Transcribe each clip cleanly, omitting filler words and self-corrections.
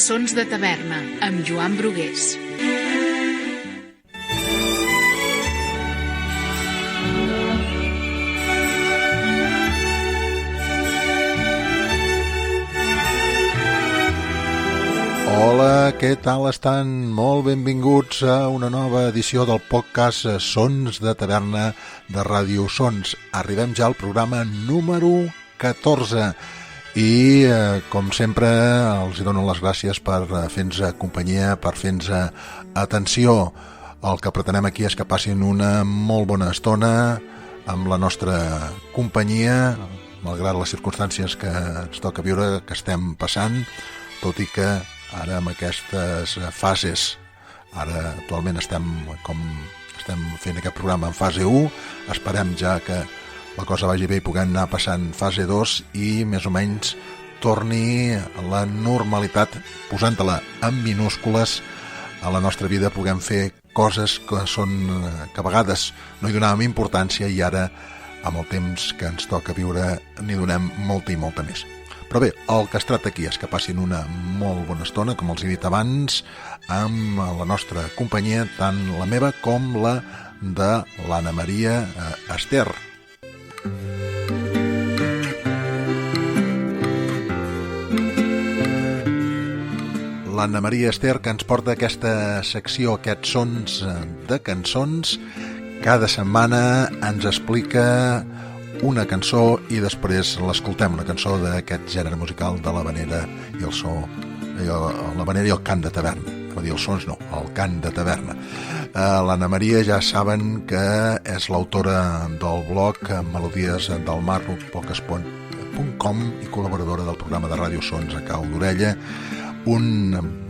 Sons de Taverna, amb Joan Brugués. Hola, què tal estan? Molt benvinguts a una nova edició del podcast Sons de Taverna de Ràdio Sons. Arribem ja al programa número 14 i, com sempre, els dono les gràcies per fer-nos companyia, per fer-nos atenció. El que pretenem aquí és que passin una molt bona estona amb la nostra companyia, malgrat les circumstàncies que ens toca viure, que estem passant, tot i que ara amb aquestes fases, ara actualment estem fent aquest programa en fase 1, esperem ja que la cosa vagi bé i puguem anar passant fase 2 i més o menys torni a la normalitat, posant-la en minúscules a la nostra vida, puguem fer coses que a vegades no hi donàvem importància i ara amb el temps que ens toca viure n'hi donem molta i molta més. Però bé, el que es tracta aquí és que passin una molt bona estona, com els he dit abans, amb la nostra companyia, tant la meva com la de l'Anna Maria Ester. L'Anna Maria Ester, que ens porta aquesta secció, aquests sons de cançons, cada setmana ens explica una cançó i després l'escoltem, una cançó d'aquest gènere musical de l'havanera i el so, l'havanera i el cant de taverna. No dir els sons, no, el cant de taverna. L'Anna Maria ja saben que és l'autora del blog melodiesdelmar.blogspot.com i col·laboradora del programa de Ràdio Sons a Cau d'Orella, un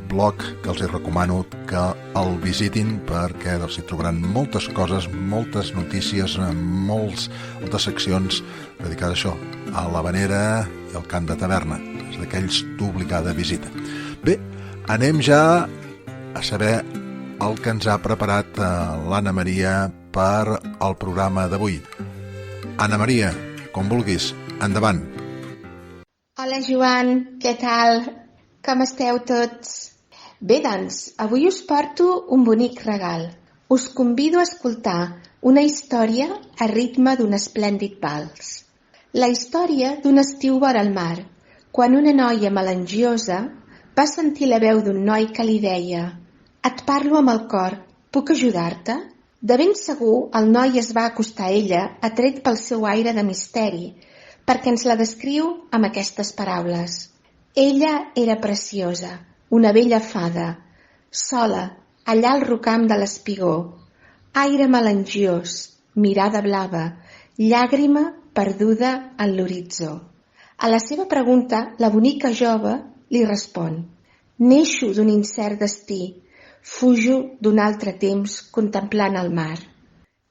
blog que els recomano que el visitin perquè hi trobaran moltes coses, moltes notícies, moltes seccions dedicades a això, a l'havanera i al cant de taverna. És d'aquells d'obligada visita. Bé, anem ja a saber el que ens ha preparat l'Anna Maria per al programa d'avui. Anna Maria, com vulguis, endavant. Hola Joan, què tal? Com esteu tots? Bé, doncs, avui us porto un bonic regal. Us convido a escoltar una història a ritme d'un esplèndid vals. La història d'un estiu vora el mar, quan una noia melangiosa va sentir la veu d'un noi que li deia: «Et parlo amb el cor, puc ajudar-te?» De ben segur, el noi es va acostar a ella, atret pel seu aire de misteri, perquè ens la descriu amb aquestes paraules. Ella era preciosa, una vella fada, sola, allà al rocam de l'espigó, aire melangiós, mirada blava, llàgrima perduda en l'horitzó. A la seva pregunta, la bonica jove li respon: «Neixo d'un incert destí, fujo d'un altre temps contemplant el mar».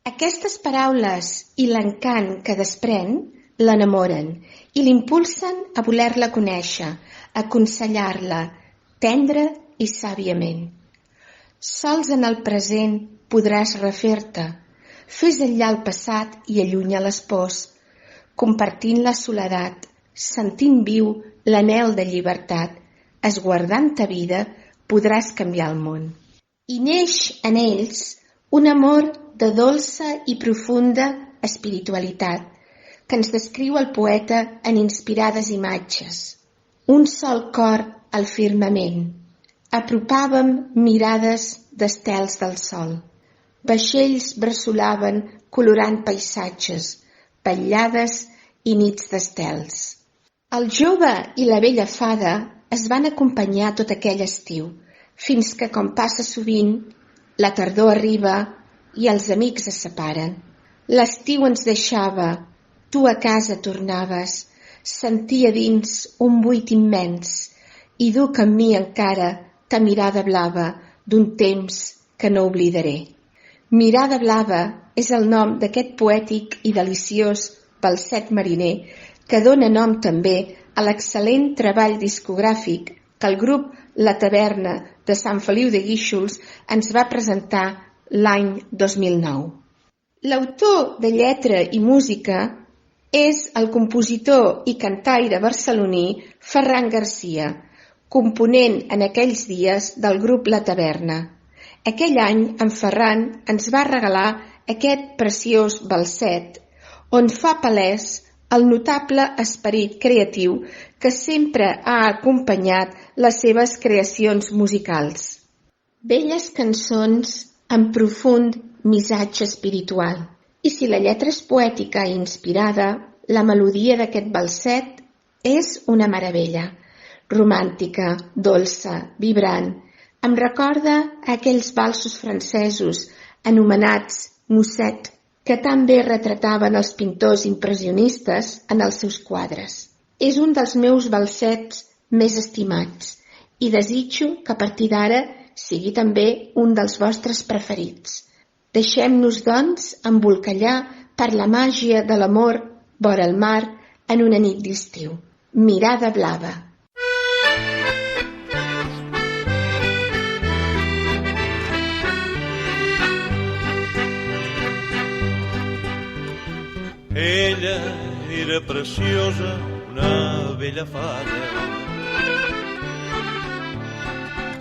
Aquestes paraules i l'encant que desprèn l'enamoren i l'impulsen a voler-la conèixer, a aconsellar-la, tendre i sàviament. Sols en el present podràs refer-te. Fes enllà el passat i allunya les pors. Compartint la soledat, sentint viu l'anhel de llibertat, esguardant-te vida, podràs canviar el món. I neix en ells un amor de dolça i profunda espiritualitat, que ens descriu el poeta en inspirades imatges. Un sol cor al firmament. Apropàvem mirades d'estels del sol. Vaixells bresolaven colorant paisatges, vetllades i nits d'estels. El jove i la vella fada es van acompanyar tot aquell estiu, fins que, com passa sovint, la tardor arriba i els amics es separen. L'estiu ens deixava, tu a casa tornaves, sentia dins un buit immens i duc amb mi encara ta mirada blava d'un temps que no oblidaré. Mirada blava és el nom d'aquest poètic i deliciós balset mariner que dona nom també a l'excel·lent treball discogràfic que el grup La Taverna de Sant Feliu de Guíxols ens va presentar l'any 2009. L'autor de lletra i música és el compositor i cantaire barceloní Ferran Garcia, component en aquells dies del grup La Taverna. Aquell any en Ferran ens va regalar aquest preciós balset, on fa palès el notable esperit creatiu que sempre ha acompanyat les seves creacions musicals. Belles cançons amb profund missatge espiritual. I si la lletra és poètica i inspirada, la melodia d'aquest balset és una meravella. Romàntica, dolça, vibrant. Em recorda aquells valsos francesos anomenats Musette, que tan bé retrataven els pintors impressionistes en els seus quadres. És un dels meus balsets més estimats i desitjo que a partir d'ara sigui també un dels vostres preferits. Deixem-nos, doncs, embolcallar per la màgia de l'amor vora el mar en una nit d'estiu. Mirada blava. Ella era preciosa, una vella fada,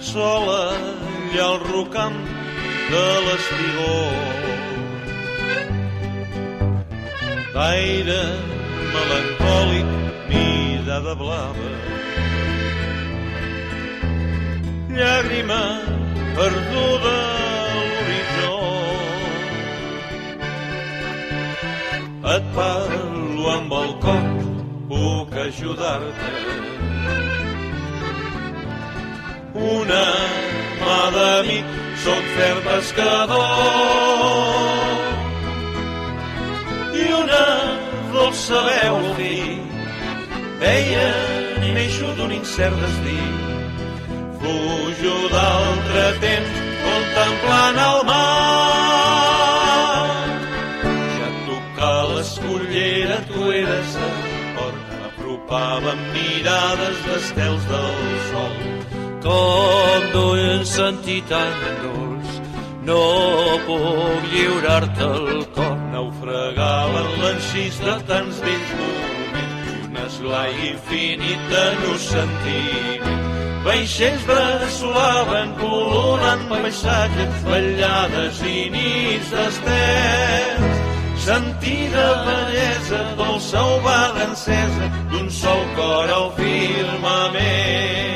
sola allà al rocam de l'espigó, d'aire melancòlic, mirada blava, llàgrima perduda a l'horitzó. Et parlo amb el cor, puc ajudar-te. Una mà d'amic, soc fer pescador. I una dolça veu, fill, deia, neixo d'un incert destí. Fujo d'altre temps, contemplant el mar. Ja tocar l'escullera, tu eres a port. Apropàvem mirades d'estels del sol. Com d'un sentit tan dolç, no puc lliurar-te el cor. Naufragaven l'encís de tants vells moments, un esglai infinit de no sentiment. Vaixells bresolaven colorant paisatges, vetllades i nits d'estels. Sentida bellesa, dolça ovada encesa, d'un sol cor al firmament.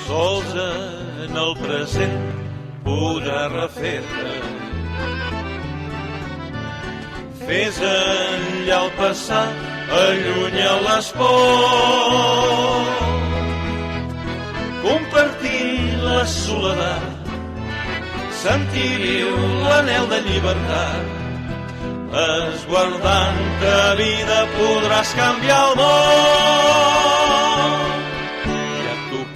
Sols en el present podrà refer-te. Fes enllà el passat, allunya les pors. Compartir la soledat, sentir viu l'anhel de llibertat. Esguardant que vida podràs canviar el món.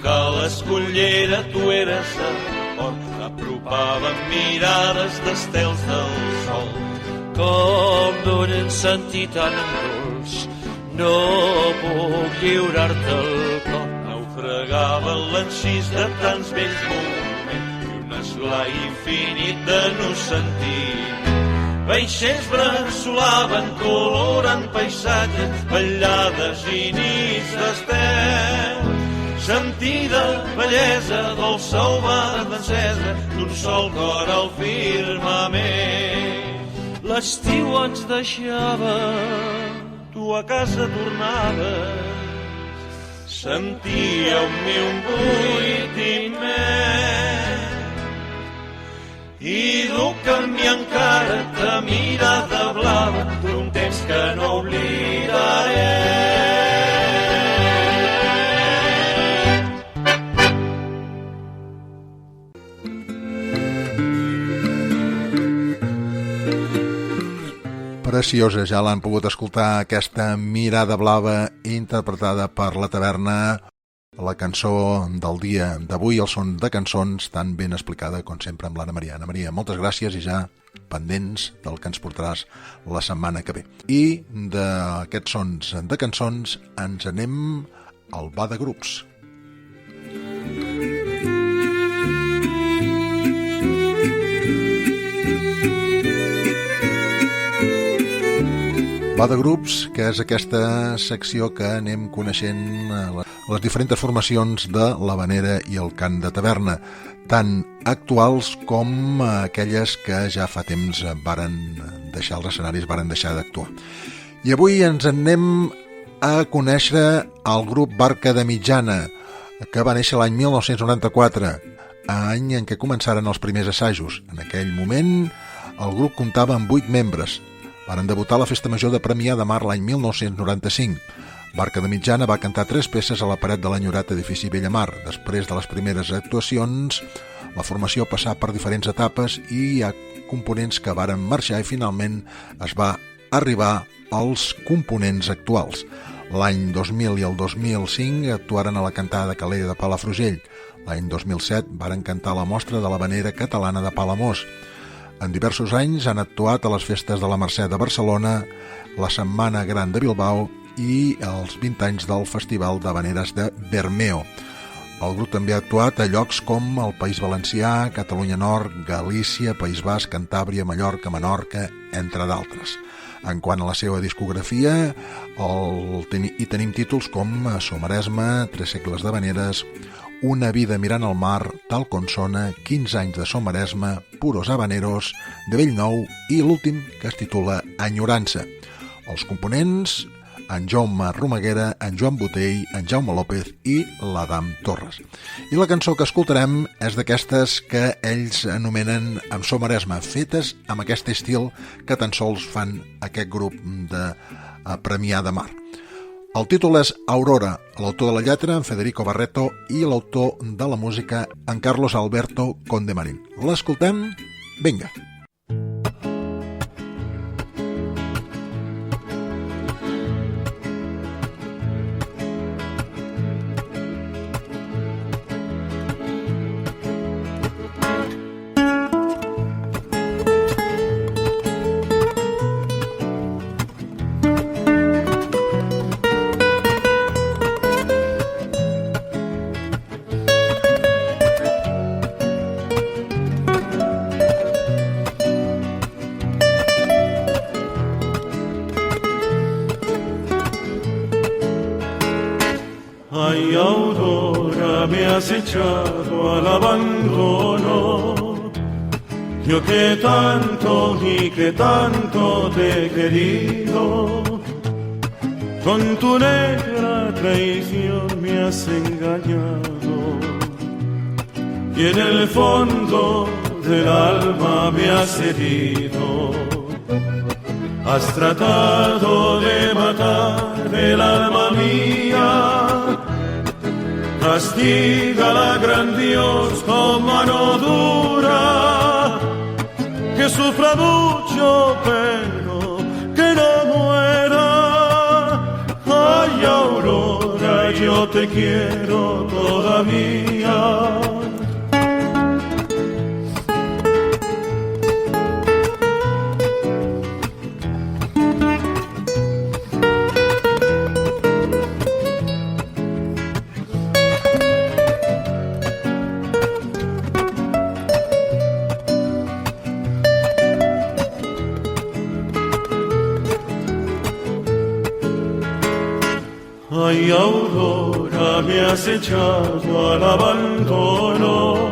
Que l'escullera tu eres a port, apropàvem mirades d'estels del sol. Com d'un sentit tan dolç, no puc lliurar-te el cor. Naufragaven l'encís de tants vells moments i un esglai infinit de no sentiment. Vaixells bresolaven colorant paisatges, vetllades i nits d'estels. Sentida bellesa, dolça ovada encesa, d'un sol cor al firmament. L'estiu ens deixava, tu a casa tornaves. Sentia en mi un buit immens. I duc en mi encara ta mirada blava d'un temps que no oblidaré. Preciosa, ja l'han pogut escoltar, aquesta mirada blava interpretada per La Taverna La cançó del dia d'avui, el son de cançons, tan ben explicada com sempre amb l'Anna Maria. Anna Maria, moltes gràcies i ja pendents del que ens portaràs la setmana que ve. I d'aquests sons de cançons ens anem al Ba de Grups. Va de Grups, que és aquesta secció que anem coneixent les diferents formacions de l'havanera i el cant de taverna, tant actuals com aquelles que ja fa temps varen deixar els escenaris, varen deixar d'actuar. I avui ens anem a conèixer el grup Barca de Mitjana, que va néixer l'any 1994, any en què començaren els primers assajos. En aquell moment el grup comptava amb 8 membres. Varen debutar a la Festa Major de Premià de Mar l'any 1995. Barca de Mitjana va cantar 3 peces a la paret de l'enyorat edifici Bellamar. Després de les primeres actuacions, la formació passà per diferents etapes i hi ha components que varen marxar i finalment es va arribar als components actuals. L'any 2000 i el 2005 actuaren a la cantada de Calella de Palafrugell. L'any 2007 varen cantar a la mostra de l'havanera catalana de Palamós. En diversos anys han actuat a les festes de la Mercè de Barcelona, la Setmana Gran de Bilbao i els 20 anys del Festival d'Havaneres de Bermeo. El grup també ha actuat a llocs com el País Valencià, Catalunya Nord, Galícia, País Basc, Cantàbria, Mallorca, Menorca, entre d'altres. En quant a la seva discografia, hi tenim títols com Somaresme, 3 segles d'havaneres, Una vida mirant al mar, tal com sona, 15 anys de Somaresme, Puros habaneros, de Bellnou i l'últim, que es titula Enyorança. Els components, en Jaume Romaguera, en Joan Botell, en Jaume López i l'Adam Torres. I la cançó que escoltarem és d'aquestes que ells anomenen amb Somaresme, fetes amb aquest estil que tan sols fan aquest grup de Premià de Mar. El títol és Aurora, l'autor de la lletra, en Federico Barreto, i l'autor de la música, en Carlos Alberto Condemarín. L'escoltem? Vinga! Ay, Aurora, me has echado al abandono. Yo que tanto y que tanto te he querido, con tu negra traición me has engañado. Y en el fondo del alma me has herido. Has tratado de matar el alma mía. Castiga la gran Dios con mano dura, que sufra mucho pero que no muera. Ay, Aurora, yo te quiero todavía. Ay, Aurora, me has echado al abandono.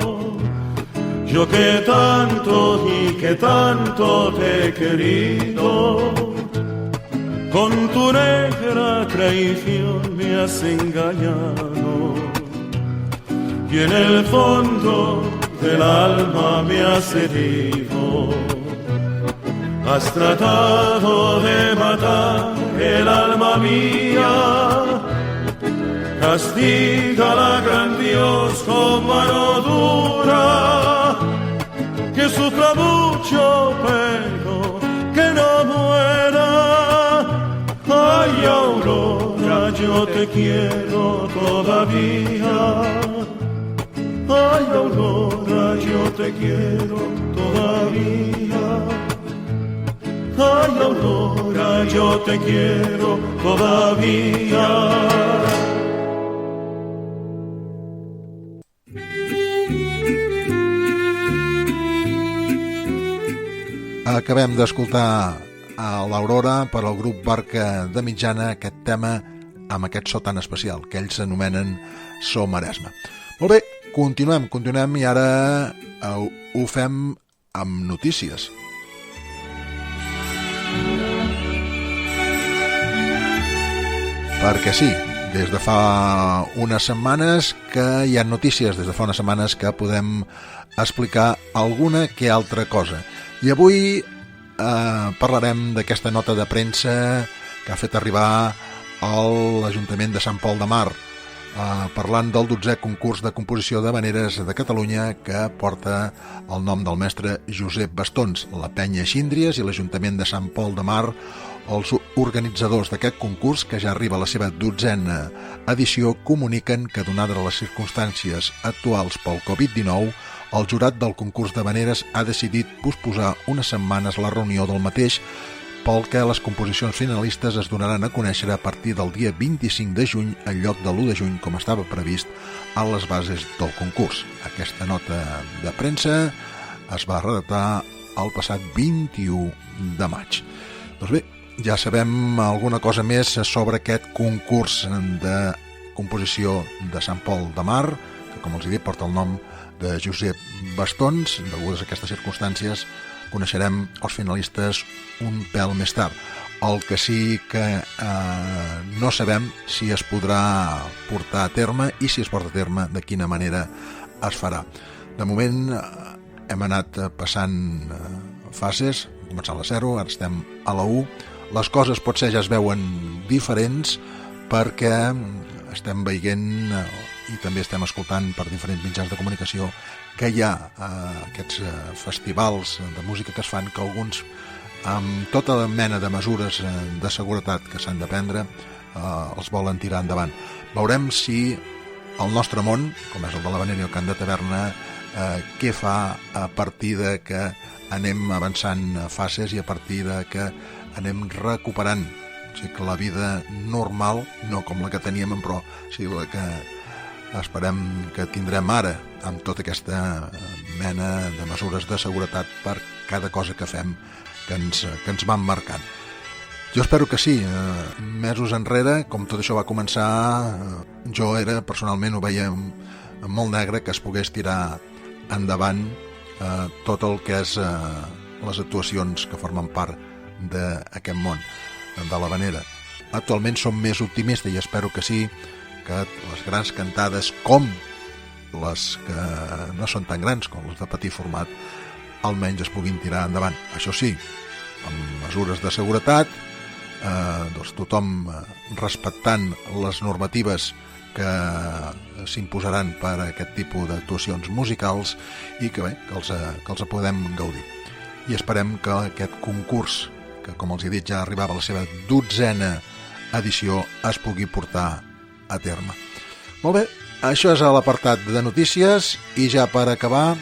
Yo que tanto y que tanto te he querido, con tu negra traición me has engañado. Y en el fondo del alma me has herido. Has tratado de matar el alma mía. Castiga la gran Dios con mano dura, que sufra mucho pero que no muera. Ay, Aurora, yo te quiero todavía. Ay, Aurora, yo te quiero todavía. Ay, Aurora, yo te quiero todavía. Acabem d'escoltar a l'Aurora per al grup Barca de Mitjana, aquest tema amb aquest so tan especial que ells anomenen So Maresme. Molt bé, continuem i ara ho fem amb notícies. Perquè sí, des de fa unes setmanes que hi ha notícies, des de fa unes setmanes que podem explicar alguna que altra cosa. I avui parlarem d'aquesta nota de premsa que ha fet arribar l'Ajuntament de Sant Pol de Mar, parlant del 12è concurs de composició d'havaneres de Catalunya que porta el nom del mestre Josep Bastons. La Penya Xíndries i l'Ajuntament de Sant Pol de Mar, els organitzadors d'aquest concurs, que ja arriba a la seva 12a edició, comuniquen que, donades les circumstàncies actuals pel Covid-19, el jurat del concurs d'havaneres ha decidit posposar unes setmanes la reunió del mateix, pel que les composicions finalistes es donaran a conèixer a partir del dia 25 de juny en lloc de l'1 de juny, com estava previst a les bases del concurs. Aquesta nota de premsa es va redactar el passat 21 de maig. Doncs bé, ja sabem alguna cosa més sobre aquest concurs de composició de Sant Pol de Mar, que, com els he dit, porta el nom de Josep Bastons. Degudes a aquestes circumstàncies coneixerem els finalistes un pèl més tard. El que sí que no sabem si es podrà portar a terme i si es porta a terme de quina manera es farà. De moment hem anat passant fases, començant a la 0, ara estem a la 1. Les coses potser ja es veuen diferents perquè estem veient i també estem escoltant per diferents mitjans de comunicació que hi ha aquests festivals de música que es fan, que alguns, amb tota la mena de mesures de seguretat que s'han de prendre, els volen tirar endavant. Veurem si el nostre món, com és el de l'Havanera i el Cant de Taverna, què fa a partir de que anem avançant fases i a partir de que anem recuperant, o sigui, que la vida normal, no com la que teníem, però sí la que esperem que tindrem ara, amb tota aquesta mena de mesures de seguretat per cada cosa que fem que ens van marcant. Jo espero que sí. Mesos enrere, com tot això va començar, jo personalment ho veia molt negre que es pogués tirar endavant tot el que és les actuacions que formen part d'aquest món de l'havanera. Actualment som més optimistes i espero que sí, que les grans cantades, com les que no són tan grans, com les de petit format, almenys es puguin tirar endavant. Això sí, amb mesures de seguretat, doncs tothom respectant les normatives que s'imposaran per a aquest tipus d'actuacions musicals i que bé, que els podem gaudir. I esperem que aquest concurs, que com els he dit ja arribava a la seva 12a edició, es pugui portar a terme. Molt bé, això és a l'apartat de notícies i ja per acabar,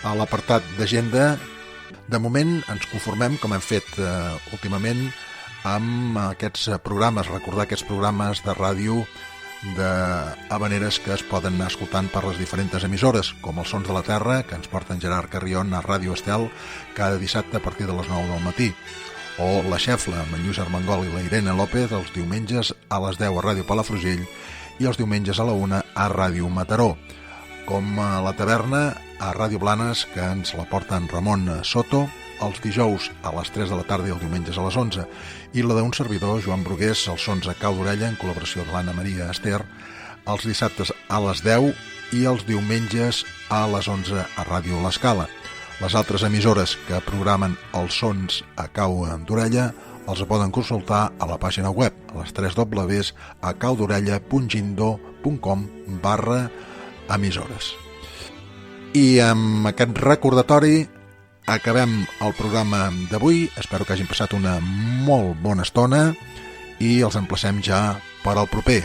a l'apartat d'agenda, de moment ens conformem, com hem fet últimament, amb aquests programes, recordar aquests programes de ràdio d'havaneres que es poden anar escoltant per les diferents emissores, com els Sons de la Terra, que ens porten Gerard Carrion a Ràdio Estel cada dissabte a partir de les 9 del matí, o La Xefla, amb en Lluís Armengol i la Irene López, els diumenges a les 10 a Ràdio Palafrugell i els diumenges a la 1 a Ràdio Mataró, com La Taverna a Ràdio Blanes, que ens la porta en Ramon Soto, els dijous a les 3 de la tarda i els diumenges a les 11, i la d'un servidor, Joan Brugués, els sons a Cau d'Orella, en col·laboració de l'Anna Maria Ester, els dissabtes a les 10 i els diumenges a les 11 a Ràdio L'Escala. Les altres emissores que programen els sons a Cau d'Orella els poden consultar a la pàgina web, a les 3 www.caudorella.com/emissores. I amb aquest recordatori acabem el programa d'avui. Espero que hagin passat una molt bona estona i els emplacem ja per al proper.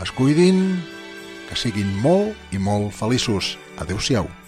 Es cuidin, que siguin molt i molt feliços. Adéu-siau.